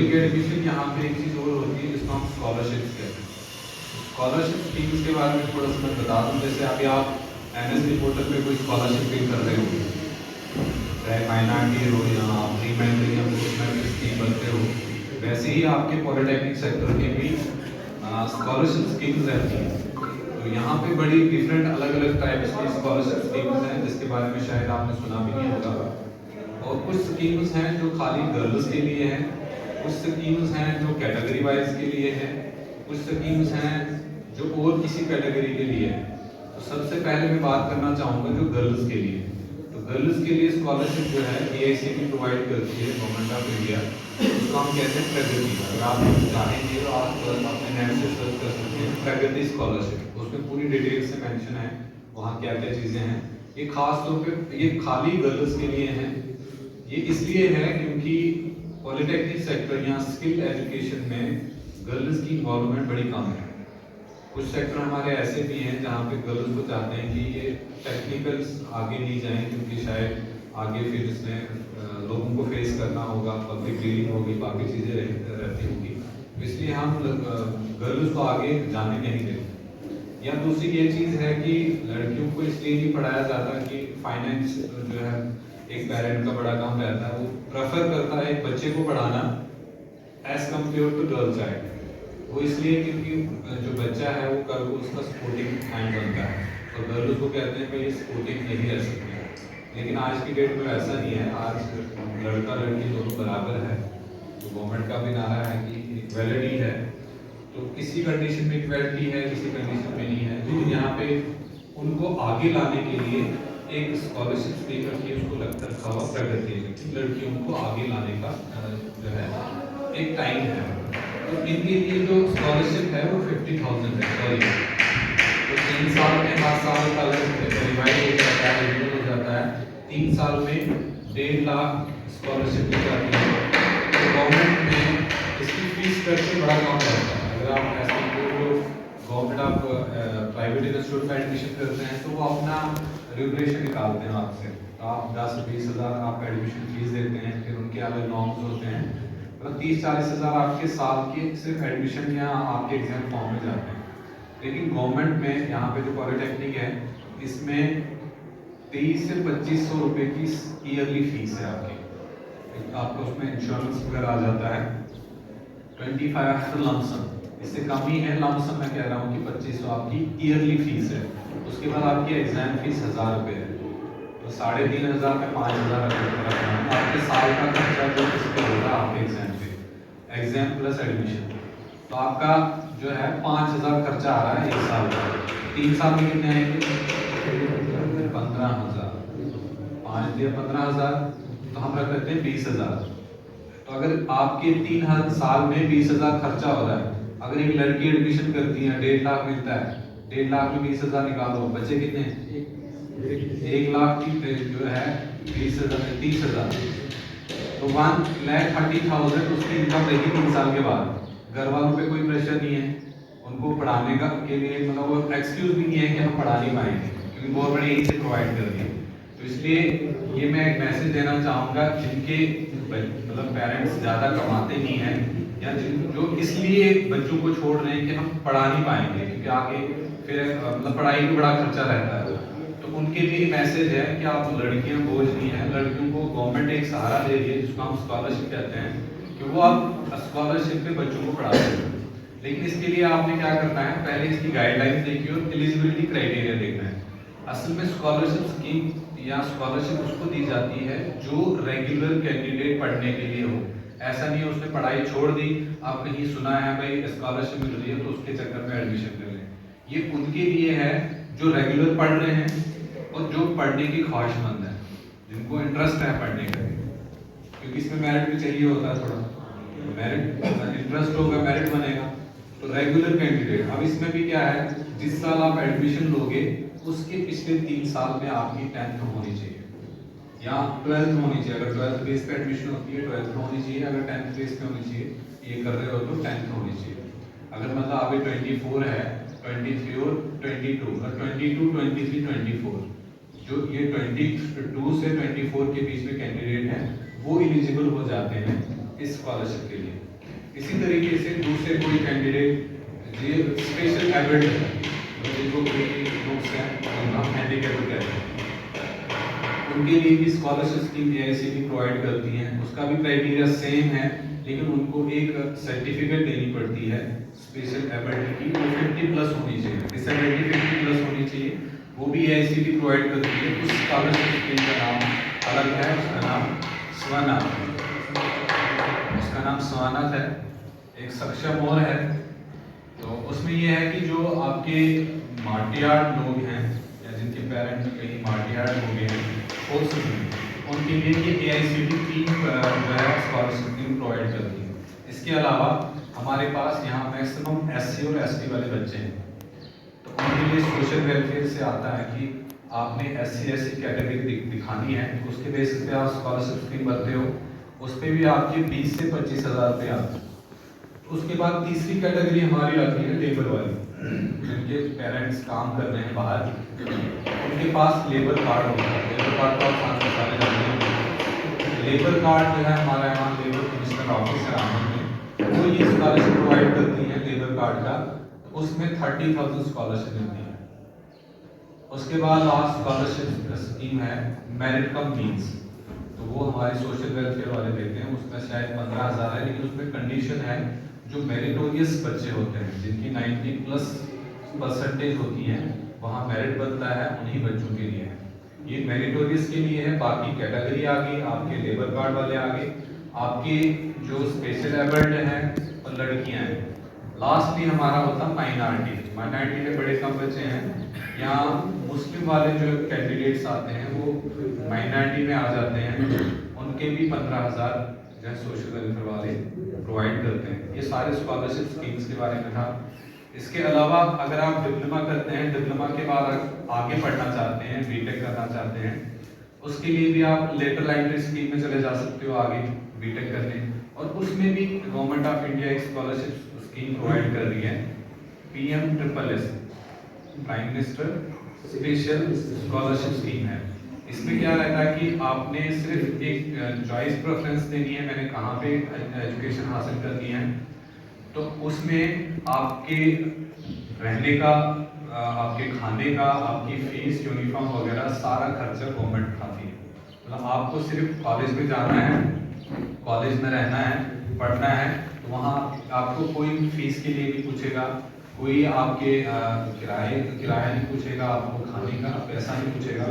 Early admission यहाँ पे एक चीज़ और होती है जिसको हम स्कॉलरशिप्स कहते हैं। स्कॉलरशिप स्कीम्स के बारे में थोड़ा सा मैं बता दूँ। जैसे अभी आप NSD पोर्टल पे कोई स्कॉलरशिप पे कर रहे हो, चाहे माइनॉरिटी हो या प्री मैट्रिक या पोस्ट मैट्रिक स्कीम बनते हो, वैसे ही आपके पॉलिटेक्निक सेक्टर के भी स्कॉलरशिप स्कीम्स रहती हैं। तो यहाँ पे बड़ी डिफरेंट अलग अलग टाइप्स की स्कॉलरशिप स्कीम्स हैं जिसके बारे में शायद आपने सुना भी नहीं होगा। और कुछ स्कीम्स हैं जो खाली गर्ल्स के लिए हैं, कुछ स्कीम्स हैं जो कैटेगरी वाइज के लिए हैं, कुछ स्कीम्स हैं जो और किसी कैटेगरी के लिए है। तो सबसे पहले मैं बात करना चाहूँगा जो गर्ल्स के लिए। तो गर्ल्स के लिए स्कॉलरशिप जो है AICTE प्रोवाइड करती है, गवर्नमेंट ऑफ इंडिया। उसको हम कहते हैं प्रगति। अगर आप चाहेंगे तो आप अपने नेट से सर्च कर सकते हैं प्रगति स्कॉलरशिप, उसमें पूरी डिटेल से मेंशन है वहाँ क्या क्या चीज़ें हैं। ये खास तौर पे ये खाली गर्ल्स के लिए हैं। ये इसलिए है क्योंकि पॉलिटेक्निक सेक्टर या स्किल एजुकेशन में गर्ल्स की इन्वॉल्वमेंट बड़ी कम है। कुछ सेक्टर हमारे ऐसे भी हैं जहाँ पे गर्ल्स को चाहते हैं कि ये टेक्निकल्स आगे ली जाएं, क्योंकि शायद आगे फिर इसमें लोगों को फेस करना होगा, पब्लिक डीलिंग होगी, बाकी चीज़ें रहती होंगी, इसलिए हम गर्ल्स को आगे जाने नहीं देते। या दूसरी ये चीज़ है कि लड़कियों को इसलिए नहीं पढ़ाया जाता कि फाइनेंस जो है एक पेरेंट का बड़ा काम रहता है, वो प्रेफर करता है एक बच्चे को पढ़ाना as compare to girl child. वो इसलिए क्योंकि जो बच्चा है वो कल को उसका सपोर्टिंग हैंड बनता है, तो गर्ल उसको कहते हैं भाई ये सपोर्टिंग नहीं रह सकती। लेकिन आज की डेट में ऐसा नहीं है, आज लड़का लड़की दोनों बराबर है। तो गवर्नमेंट का भी नारा है कि इक्वलिटी है, तो किसी कंडीशन में इक्वलिटी है, किसी कंडीशन में नहीं है। लेकिन यहाँ पे उनको आगे लाने के लिए एक स्कॉलरशिप स्कीम रखी है, उसको रखा हुआ प्रगति, लड़कियों को आगे लाने का जो है एक टाइम है। तो इनके लिए जो स्कॉलरशिप है वो 50,000 है, सॉरी तो 3 साल में, हर साल का रिवाइज हो जाता है, रिन्यूअल हो जाता है। 3 साल में 1.5 लाख स्कॉलरशिप दी जाती है। तो गवर्नमेंट में इसकी फीस स्ट्रक्चर बड़ा कम रहता है। अगर आप ऐसे गवर्नमेंट आप प्राइवेट इंस्टीट्यूट में एडमिशन करते हैं तो वो अपना रेगुलेशन निकालते हैं आपसे, तो आप 10-20 हज़ार आप एडमिशन फीस देते हैं, फिर उनके अलग नॉर्म्स होते हैं, मतलब 30-40 हज़ार आपके साल के सिर्फ एडमिशन या आपके एग्जाम फॉर्म में जाते हैं। लेकिन गवर्नमेंट में यहाँ पे जो पॉलिटेक्निक है इसमें 23 से 2500 रुपये की ईयरली फीस है आपकी। आपको उसमें इंश्योरेंस वगैरह आ जाता है। 25 लमसम, इससे कम ही है, लमसम मैं कह रहा हूँ कि 2500 आपकी ईयरली फीस है। उसके बाद आपकी एग्जाम फीस 1000 रुपये है, तो 3500 में 5000 आपके साल का खर्चा जो इस पर होगा आपके एग्जाम पे, एग्जाम प्लस एडमिशन, तो आपका जो है 5000 खर्चा आ रहा है एक साल का। 3 साल में कितने आएंगे? 15,000। 5 दिया 15,000, तो हम रख लेते हैं 20,000। तो अगर आपके 3 साल में 20,000 खर्चा हो रहा है, अगर एक लड़की एडमिशन करती है 1.5 लाख मिलता है, 1.5 लाख में 20,000 निकालो, बचे कितने? 1 लाख की जो है 20,000 30,000, तो 1,30,000 उसकी इनकम रहेगी 3 साल के बाद। घर वालों पे कोई प्रेशर नहीं है उनको पढ़ाने का के लिए, मतलब वो एक्सक्यूज भी नहीं है कि हम पढ़ा नहीं पाएंगे क्योंकि गवर्नमेंट यहीं से प्रोवाइड कर रही है। तो इसलिए ये मैं एक मैसेज देना चाहूँगा जिनके मतलब पेरेंट्स ज़्यादा कमाते नहीं हैं या जो इसलिए बच्चों को छोड़ रहे हैं कि हम पढ़ा नहीं पाएंगे क्योंकि आगे फिर मतलब पढ़ाई में बड़ा खर्चा रहता है, तो उनके लिए मैसेज है कि आप लड़कियां बोझ नहीं है, लड़कियों को गवर्नमेंट एक सहारा दे रही है जिसको हम स्कॉलरशिप कहते हैं कि वो आप स्कॉलरशिप पे बच्चों को पढ़ा सकते हैं। लेकिन इसके लिए आपने क्या करना है, पहले इसकी गाइडलाइंस देखिए और एलिजिबिलिटी क्राइटेरिया देखना है। असल में स्कॉलरशिप स्कीम या स्कॉलरशिप उसको दी जाती है जो रेगुलर कैंडिडेट पढ़ने के लिए हो। ऐसा नहीं है उसने पढ़ाई छोड़ दी, आप कहीं सुना है भाई स्कॉलरशिप मिल रही है तो उसके चक्कर में एडमिशन कर लें। ये उनके लिए है जो रेगुलर पढ़ रहे हैं और जो पढ़ने की ख्वाहिशमंद है, जिनको इंटरेस्ट है पढ़ने का, क्योंकि इसमें मेरिट भी चाहिए होता है थोड़ा, मेरिट इंटरेस्ट होगा मेरिट बनेगा। तो रेगुलर कैंडिडेट, अब इसमें भी क्या है, जिस साल आप एडमिशन लोगे उसके पिछले 3 साल में आपकी 10th होनी चाहिए या 12th होनी चाहिए। अगर 12th बेस पे एडमिशन होती है 12th होनी चाहिए, अगर 10th बेस पे होनी चाहिए, ये कर रहे हो तो 10th होनी चाहिए। अगर मतलब अभी 24 है, 23 और 22 और 22, 23, 24, जो ये 22 से 24 के बीच में कैंडिडेट हैं वो एलिजिबल हो जाते हैं इस स्कॉलरशिप के लिए। इसी तरीके से दूसरे कोई कैंडिडेट ये स्पेशल एबल्ड है, जिनको कोई बुक्स हैं हम हैंडीकैप कहते हैं, उनके लिए भी स्कॉलरशिप स्कीम एआईसीटी प्रोवाइड करती हैं। उसका भी क्राइटेरिया सेम है, लेकिन उनको एक सर्टिफिकेट देनी पड़ती है स्पेशल एबल्ड की, वो 50 प्लस होनी चाहिए, डिसेबिलिटी 50 प्लस होनी चाहिए, वो भी एआईसीटी प्रोवाइड करती है। उस स्कॉलरशिप स्कीम का नाम अलग है, उसका नाम स्वनाथ है, उसका नाम स्वनाथ है। एक सक्षम और है, तो उसमें यह है कि जो आपके मार्टियार्ड लोग हैं या जिनके पेरेंट्स कहीं मार्टियार्ड हो गए हैं फोर्सेस में, उनके लिए ये एआईसीटी टीम जो है स्कॉलरशिप टीम प्रोवाइड करती है। इसके अलावा हमारे पास यहाँ मैक्सिमम एससी और एसटी वाले बच्चे हैं, तो उनके लिए सोशल वेलफेयर से आता है कि आपने एससी एससी कैटेगरी दिखानी है, उसके बेसिस पे आप स्कॉलरशिप स्कीम भरते हो, उस पर भी आपके 20 से 25,000 रुपये आते हैं। उसके बाद तीसरी कैटेगरी हमारी आती है लेबर वाली, जिनके पेरेंट्स काम कर रहे हैं बाहर, उनके पास लेबर कार्ड होता है। लेबर कार्ड तो आप सारे जानते हैं। लेबर कार्ड जो है हमारे यहाँ लेबर कमिश्नर ऑफिस है रामबन में, वो ये स्कॉलरशिप प्रोवाइड करती है लेबर कार्ड का, उसमें 30,000 स्कॉलरशिप मिलती है। उसके बाद लास्ट स्कॉलरशिप स्कीम है मेरिट कम मीन्स, तो वो हमारे सोशल वेलफेयर वाले देते हैं, उसमें शायद 15,000 है, लेकिन उसमें कंडीशन है जो मेरिटोरियस बच्चे होते हैं, जिनकी 90 प्लस परसेंटेज होती है, वहाँ मेरिट बनता है, उन्हीं बच्चों के लिए है। ये मेरिटोरियस के लिए है, बाकी कैटेगरी आ गई, आपके लेबर कार्ड वाले आ गए, आपके जो स्पेशल एबल्ड हैं और लड़कियां हैं। लास्टली हमारा होता है माइनॉरिटी। माइनॉरिटी में बड़े कम बच्चे हैं, यहाँ मुस्लिम वाले जो कैंडिडेट्स आते हैं वो माइनॉरिटी में आ जाते हैं, उनके भी 15,000 जो है सोशल वेलफेयर वाले प्रोवाइड करते हैं। ये सारे स्कॉलरशिप स्कीम्स के बारे में था। इसके अलावा अगर आप डिप्लोमा करते हैं, डिप्लोमा के बाद आगे पढ़ना चाहते हैं, बीटेक करना चाहते हैं, उसके लिए भी आप लेटरल एंट्री स्कीम में चले जा सकते हो आगे बीटेक करने, और उसमें भी गवर्नमेंट ऑफ इंडिया एक स्कॉलरशिप स्कीम प्रोवाइड कर रही है, PM-SSS, prime minister special scholarship scheme है। इसमें क्या रहता है कि आपने सिर्फ एक चॉइस प्रेफरेंस देनी है, मैंने कहाँ पे एजुकेशन हासिल करनी है, तो उसमें आपके रहने का, आपके खाने का, आपकी फीस, यूनिफॉर्म वगैरह सारा खर्चा गवर्नमेंट उठाती है। मतलब आपको सिर्फ कॉलेज में जाना है, कॉलेज में रहना है, पढ़ना है, तो वहाँ आपको कोई फीस के लिए नहीं पूछेगा, कोई आपके किराया नहीं पूछेगा, आपको खाने का पैसा नहीं पूछेगा,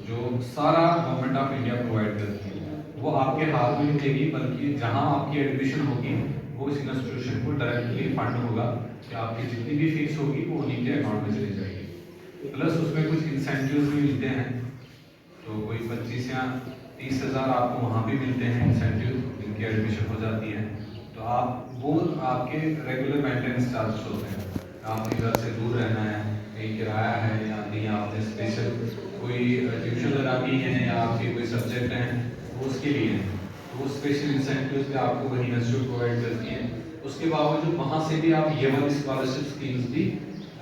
जो सारा गवर्नमेंट ऑफ इंडिया प्रोवाइड करती है वो आपके हाथ में मिलेगी, बल्कि जहां आपकी एडमिशन होगी वो इस इंस्टीट्यूशन को डायरेक्टली फंड होगा कि आपकी जितनी भी फीस होगी वो उन्हीं के अकाउंट में चली जाएगी। प्लस उसमें कुछ इंसेंटिव्स भी मिलते हैं, तो कोई 25 या 30,000 आपको वहाँ भी मिलते हैं इंसेंटिव, जिनकी एडमिशन हो जाती है, तो आप वो आपके रेगुलर मेंटेनेंस चार्जेस होते हैं। आपके घर से दूर रहना है, कहीं किराया है, या कहीं आपने स्पेशल कोई ट्यूशन लगानी है, या आपके कोई सब्जेक्ट हैं वो उसके लिए है, तो वो स्पेशल इंसेंटिव्स भी आपको वही इंस्टीट्यूट प्रोवाइड करती हैं। उसके बावजूद वहाँ से भी आप ये वाली स्कॉलरशिप स्कीम्स भी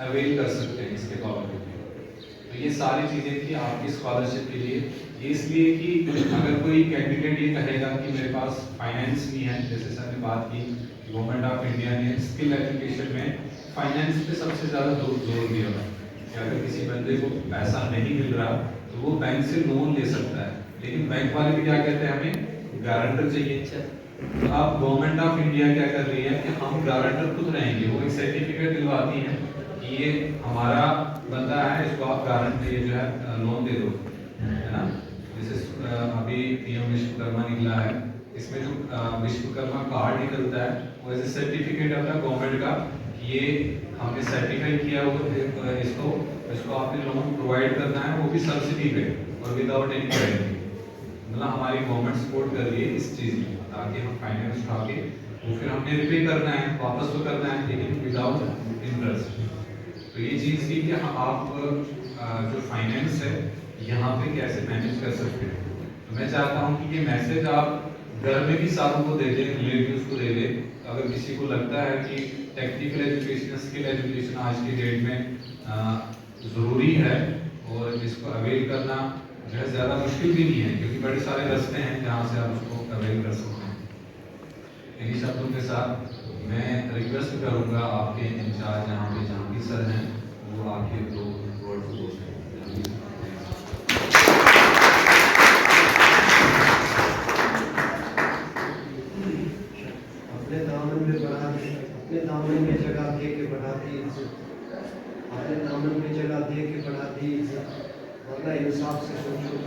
अवेल कर सकते हैं इसके बावजूद। तो ये सारी चीज़ें थी आपकी स्कॉलरशिप के लिए। ये इसलिए कि अगर कोई कैंडिडेट ये कहेगा कि मेरे पास फाइनेंस नहीं है, जैसे सर ने बात की, गवर्नमेंट ऑफ इंडिया ने स्किल एजुकेशन में फाइनेंस पे सबसे ज़्यादा जोर दिया है कि अगर किसी बंदे को पैसा नहीं मिल रहा तो वो बैंक से लोन ले सकता है, लेकिन बैंक वाले भी क्या कहते हैं, हमें गारंटर चाहिए। तो अब गवर्नमेंट ऑफ इंडिया क्या कर रही है कि हम गारंटर खुद रहेंगे, वो एक सर्टिफिकेट दिलवाती हैं कि ये हमारा बंदा है, इसको आप गारंटर ये जो है लोन दे दो, है ना। जैसे अभी PM विश्वकर्मा निकला है, इसमें जो विश्वकर्मा कार्ड निकलता है वो ऐसे सर्टिफिकेट अपना गवर्नमेंट का, ये हमने सर्टिफाई किया हो, इसको आपने लोन प्रोवाइड करना है, वो भी सब्सिडी पे और विदाउट एनी गारंटी। मतलब हमारी गवर्नमेंट सपोर्ट कर रही है इस चीज़ में, ताकि हम फाइनेंस उठा के वो फिर हमने रिपे करना है, वापस तो करना है, लेकिन विदाउट इंटरेस्ट। तो ये चीज़ थी कि आप जो फाइनेंस है यहाँ पे कैसे मैनेज कर सकते हैं। तो मैं चाहता हूँ कि ये मैसेज आप घर में भी सारों को दे दें, रिलेटिव्स को दे दें। अगर किसी को लगता है कि टेक्निकल एजुकेशन, स्किल एजुकेशन आज की डेट में ज़रूरी है और इसको अवेल करना जो है ज़्यादा मुश्किल भी नहीं है, क्योंकि बड़े सारे रास्ते हैं जहाँ से आप उसको अवेल कर सकते हैं। इन्हीं शब्दों के साथ मैं रिक्वेस्ट करूंगा आपके इंचार्ज यहाँ पे जहांगीर सर हैं, वो आपके दो वर्ड बोल सकते हैं। अपने दामन में बढ़ा दे, अपने दामन में जगह दे के बढ़ाती इज्जत, अपने दामन में जगह दे के बढ़ाती इज्जत, वरना इंसाफ से सोचो